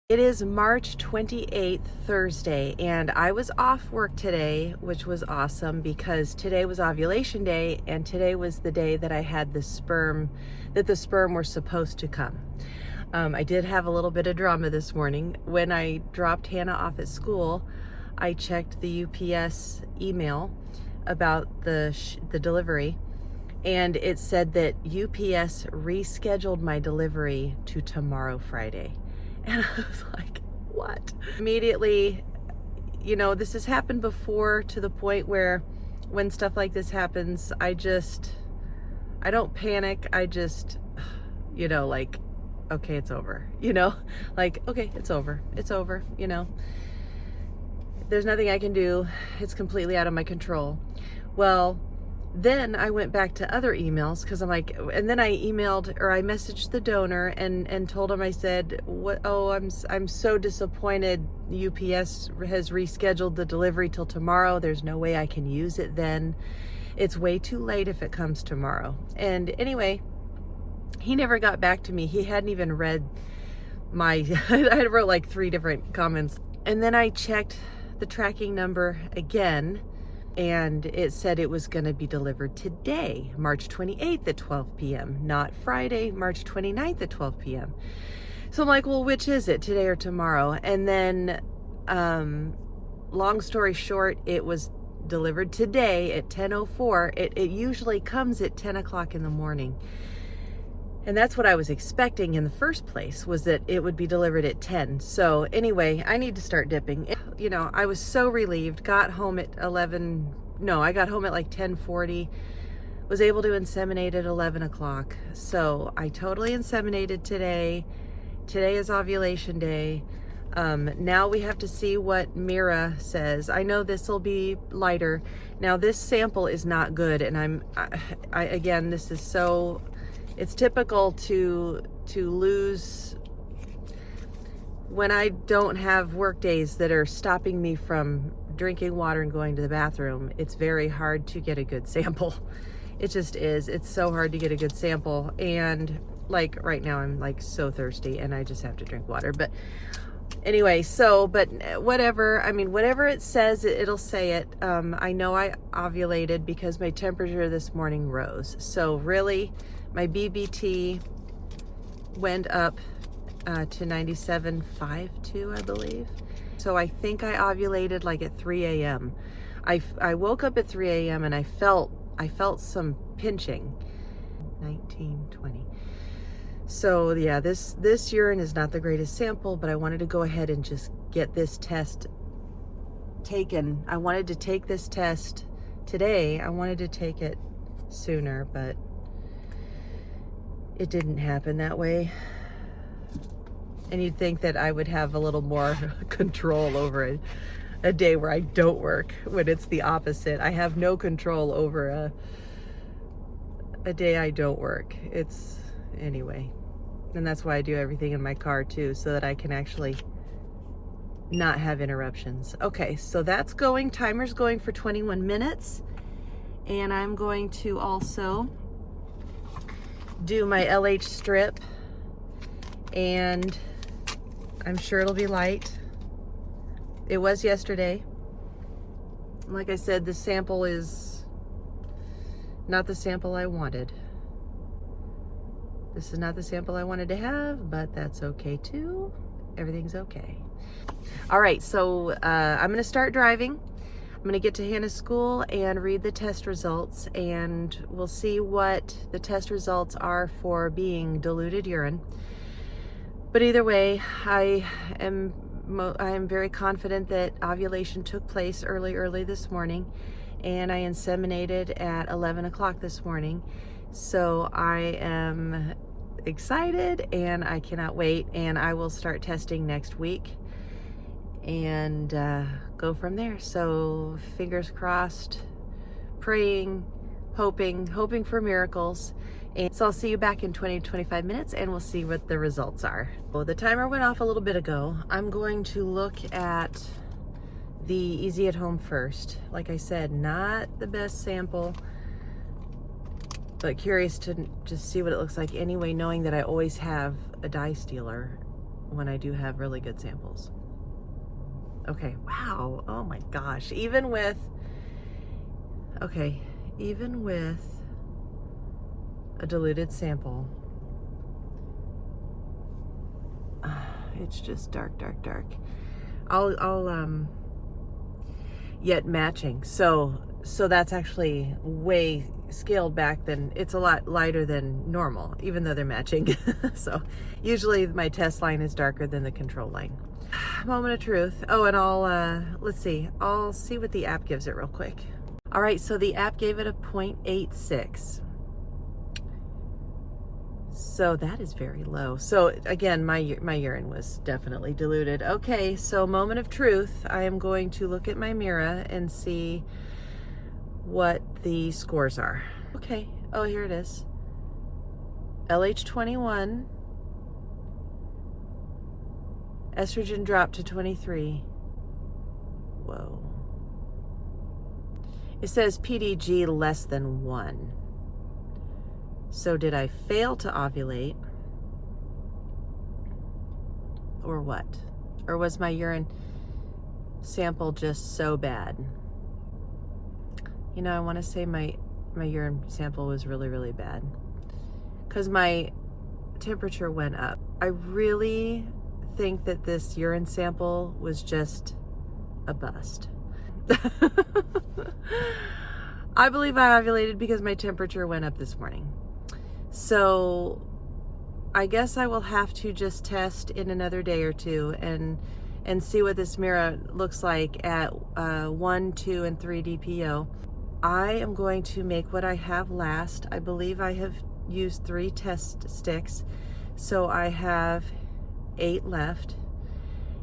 It is March 28th, Thursday, and I was off work today, which was awesome because today was ovulation day, and today was the day that I had the sperm were supposed to come. I did have a little bit of drama this morning. When I dropped Hannah off at school, I checked the UPS email about the delivery, and it said that UPS rescheduled my delivery to tomorrow, Friday. And I was like, what? Immediately, this has happened before, to the point where when stuff like this happens, I don't panic. I just, okay, it's over, okay, it's over. It's over, There's nothing I can do. It's completely out of my control. Well, then I went back to other emails because I'm like, and then I messaged the donor and told him, I said, I'm so disappointed. UPS has rescheduled the delivery till tomorrow. There's no way I can use it then. It's way too late if it comes tomorrow. And anyway, he never got back to me. He hadn't even read I wrote like 3 different comments. And then I checked the tracking number again, and it said it was going to be delivered today, March 28th at 12 p.m., not Friday, March 29th at 12 p.m. So I'm like, well, which is it, today or tomorrow? And then, long story short, it was delivered today at 10:04. It usually comes at 10 o'clock in the morning. And that's what I was expecting in the first place, was that it would be delivered at 10. So anyway, I need to start dipping. I was so relieved. Got home at I got home at like 10:40. Was able to inseminate at 11 o'clock. So I totally inseminated today. Today is ovulation day. Now we have to see what Mira says. I know this will be lighter. Now this sample is not good. And again, this is so... It's typical to lose when I don't have work days that are stopping me from drinking water and going to the bathroom. It's very hard to get a good sample. It just is. It's so hard to get a good sample. And like right now I'm like so thirsty and I just have to drink water. But anyway, but whatever. I mean, whatever it says, it'll say it. I know I ovulated because my temperature this morning rose. So really, my BBT went up to 97.52, I believe. So I think I ovulated like at 3 a.m. I woke up at 3 a.m. and I felt some pinching. 19, 20. So yeah, this urine is not the greatest sample, but I wanted to go ahead and just get this test taken. I wanted to take this test today. I wanted to take it sooner, but it didn't happen that way. And you'd think that I would have a little more control over a day where I don't work, when it's the opposite. I have no control over a day I don't work. Anyway. And that's why I do everything in my car too, so that I can actually not have interruptions. Okay, so that's going. Timer's going for 21 minutes. And I'm going to also do my LH strip, and I'm sure it'll be light. It was yesterday. Like I said, the sample is not the sample I wanted. This is not the sample I wanted to have, but that's okay too. Everything's okay. All right, so I'm gonna start driving. I'm gonna get to Hannah's school and read the test results, and we'll see what the test results are for being diluted urine. But either way, I am very confident that ovulation took place early this morning, and I inseminated at 11 o'clock this morning. So I am excited and I cannot wait, and I will start testing next week and go from there. So fingers crossed, praying, hoping for miracles. And so I'll see you back in 20-25 minutes, and we'll see what the results are. Well, the timer went off a little bit ago. I'm going to look at the Easy at Home first. Like I said, not the best sample, but curious to just see what it looks like anyway, knowing that I always have a dye stealer when I do have really good samples. Okay, wow, oh my gosh, even with a diluted sample, it's just dark, dark, dark. I'll yet matching. So that's actually way scaled back than, it's a lot lighter than normal, even though they're matching. So usually my test line is darker than the control line. Moment of truth. Oh, and let's see. I'll see what the app gives it real quick. All right, so the app gave it a 0.86. So that is very low. So again, my urine was definitely diluted. Okay, so moment of truth. I am going to look at my Mira and see what the scores are. Okay, oh, here it is. LH21. Estrogen dropped to 23. Whoa. It says PDG less than 1. So did I fail to ovulate? Or what? Or was my urine sample just so bad? You know, I want to say my urine sample was really, really bad, because my temperature went up. I really think that this urine sample was just a bust. I believe I ovulated because my temperature went up this morning. So I guess I will have to just test in another day or two and see what this Mira looks like at 1, 2, and 3 DPO. I am going to make what I have last. I believe I have used 3 test sticks, so I have 8 left.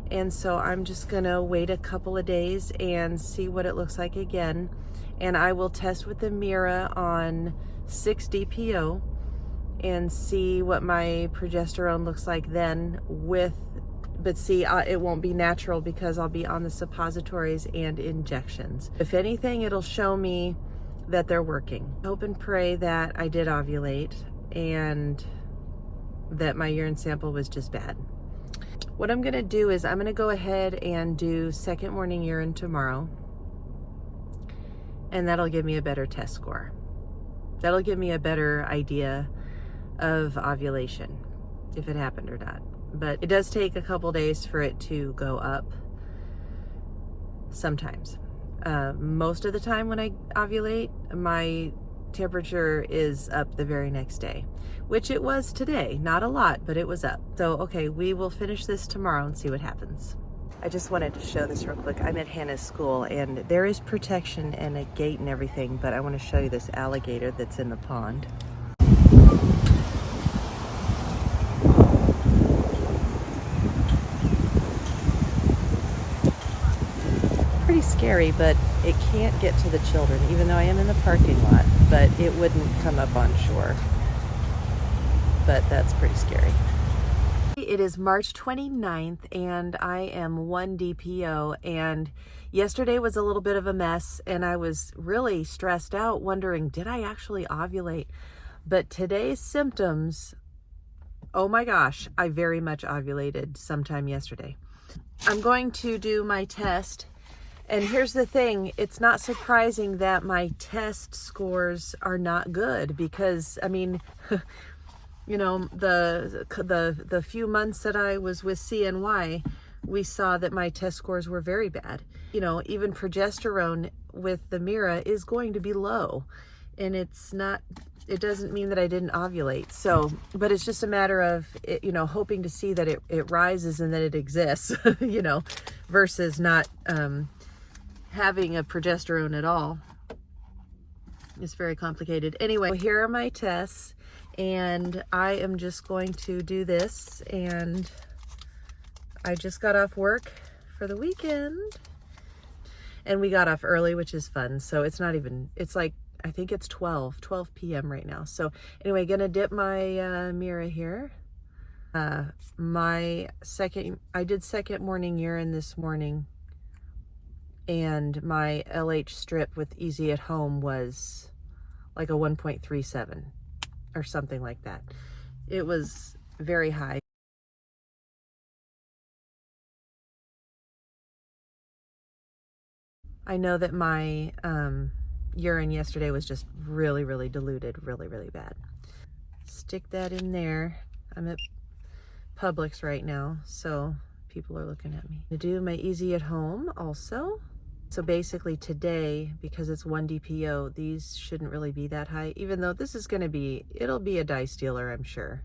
And so I'm just gonna wait a couple of days and see what it looks like again. And I will test with the Mira on 6 DPO and see what my progesterone looks like then but see, it won't be natural because I'll be on the suppositories and injections. If anything, it'll show me that they're working. Hope and pray that I did ovulate and that my urine sample was just bad. What I'm gonna do is I'm gonna go ahead and do second morning urine tomorrow, and that'll give me a better test score. That'll give me a better idea of ovulation, if it happened or not. But it does take a couple days for it to go up sometimes. Most of the time when I ovulate, my temperature is up the very next day, which it was today. Not a lot, but it was up. So, okay, we will finish this tomorrow and see what happens. I just wanted to show this real quick. I'm at Hannah's school and there is protection and a gate and everything, but I want to show you this alligator that's in the pond. Pretty scary, but it can't get to the children, even though I am in the parking lot, but it wouldn't come up on shore. But that's pretty scary. It is March 29th and I am 1 DPO, and yesterday was a little bit of a mess and I was really stressed out wondering, did I actually ovulate? But today's symptoms, oh my gosh, I very much ovulated sometime yesterday. I'm going to do my test, and here's the thing, it's not surprising that my test scores are not good because, I mean, you know, the few months that I was with CNY, we saw that my test scores were very bad. You know, even progesterone with the Mira is going to be low, and it doesn't mean that I didn't ovulate. So, but it's just a matter of, you know, hoping to see that it rises and that it exists, you know, versus not having a progesterone at all. It's very complicated. Anyway, here are my tests. And I am just going to do this, and I just got off work for the weekend and we got off early, which is fun. So it's not even, it's like, I think it's 12 p.m. right now. So anyway, gonna dip my Mira here. I did second morning urine this morning, and my LH strip with Easy at Home was like a 1.37 or something like that. It was very high. I know that my urine yesterday was just really, really diluted, really, really bad. Stick that in there. I'm at Publix right now, so people are looking at me. I do my easy at home also. So basically today, because it's 1 DPO, these shouldn't really be that high, even though this is gonna be, it'll be a dye stealer, I'm sure.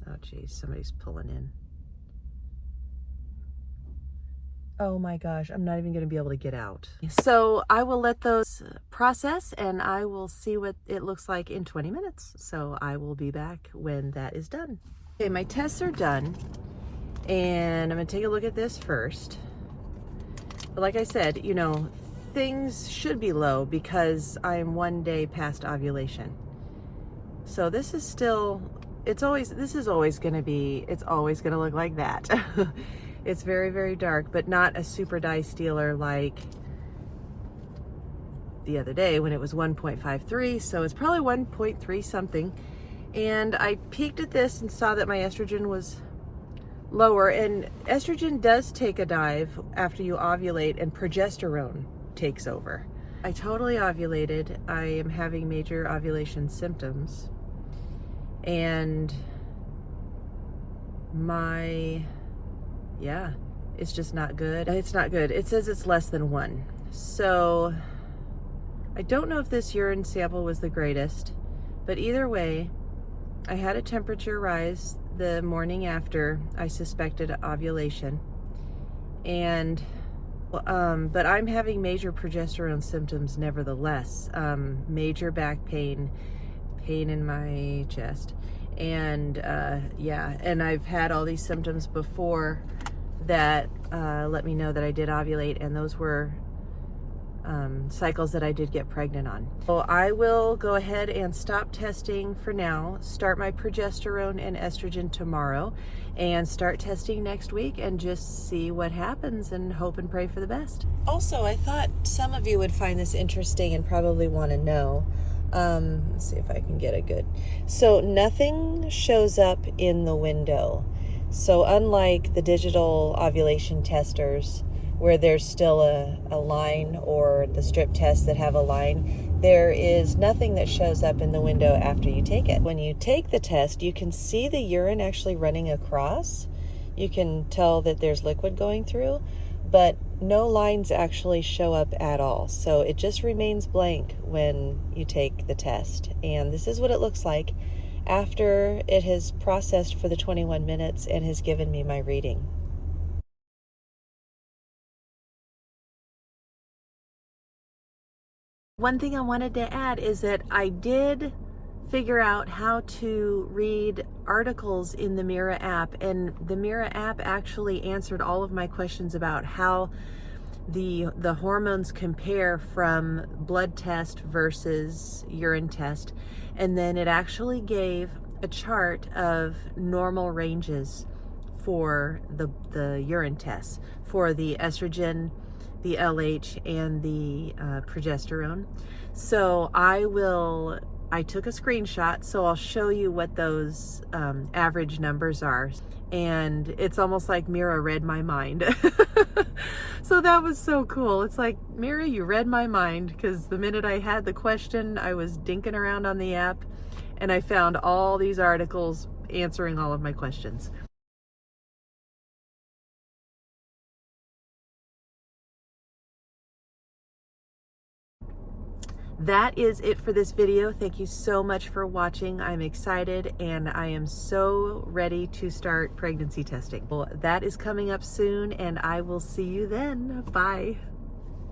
Oh geez, somebody's pulling in. Oh my gosh, I'm not even gonna be able to get out. So I will let those process and I will see what it looks like in 20 minutes. So I will be back when that is done. Okay, my tests are done and I'm gonna take a look at this first. But like I said, you know, things should be low because I am 1 day past ovulation. So this is still, this is always gonna be, it's always gonna look like that. It's very, very dark, but not a super dye stealer like the other day when it was 1.53. So it's probably 1.3 something. And I peeked at this and saw that my estrogen was lower, and estrogen does take a dive after you ovulate and progesterone takes over. I totally ovulated. I am having major ovulation symptoms. And yeah, it's just not good. It's not good. It says it's less than 1. So I don't know if this urine sample was the greatest, but either way, I had a temperature rise the morning after I suspected ovulation. And, but I'm having major progesterone symptoms nevertheless. Major back pain, pain in my chest. And yeah, and I've had all these symptoms before that let me know that I did ovulate, and those were cycles that I did get pregnant on. So I will go ahead and stop testing for now, start my progesterone and estrogen tomorrow, and start testing next week and just see what happens and hope and pray for the best. Also, I thought some of you would find this interesting and probably want to know. Let's see if I can get a good. So nothing shows up in the window. So unlike the digital ovulation testers, where there's still a line, or the strip tests that have a line, there is nothing that shows up in the window after you take it. When you take the test, you can see the urine actually running across. You can tell that there's liquid going through, but no lines actually show up at all. So it just remains blank when you take the test. And this is what it looks like after it has processed for the 21 minutes and has given me my reading. One thing I wanted to add is that I did figure out how to read articles in the Mira app, and the Mira app actually answered all of my questions about how the hormones compare from blood test versus urine test. And then it actually gave a chart of normal ranges for the urine tests for the estrogen, the LH, and the progesterone. So I took a screenshot, so I'll show you what those average numbers are. And it's almost like Mira read my mind. So that was so cool. It's like, Mira, you read my mind, because the minute I had the question, I was dinking around on the app and I found all these articles answering all of my questions. That is it for this video. Thank you so much for watching. I'm excited and I am so ready to start pregnancy testing. Well, that is coming up soon and I will see you then. Bye.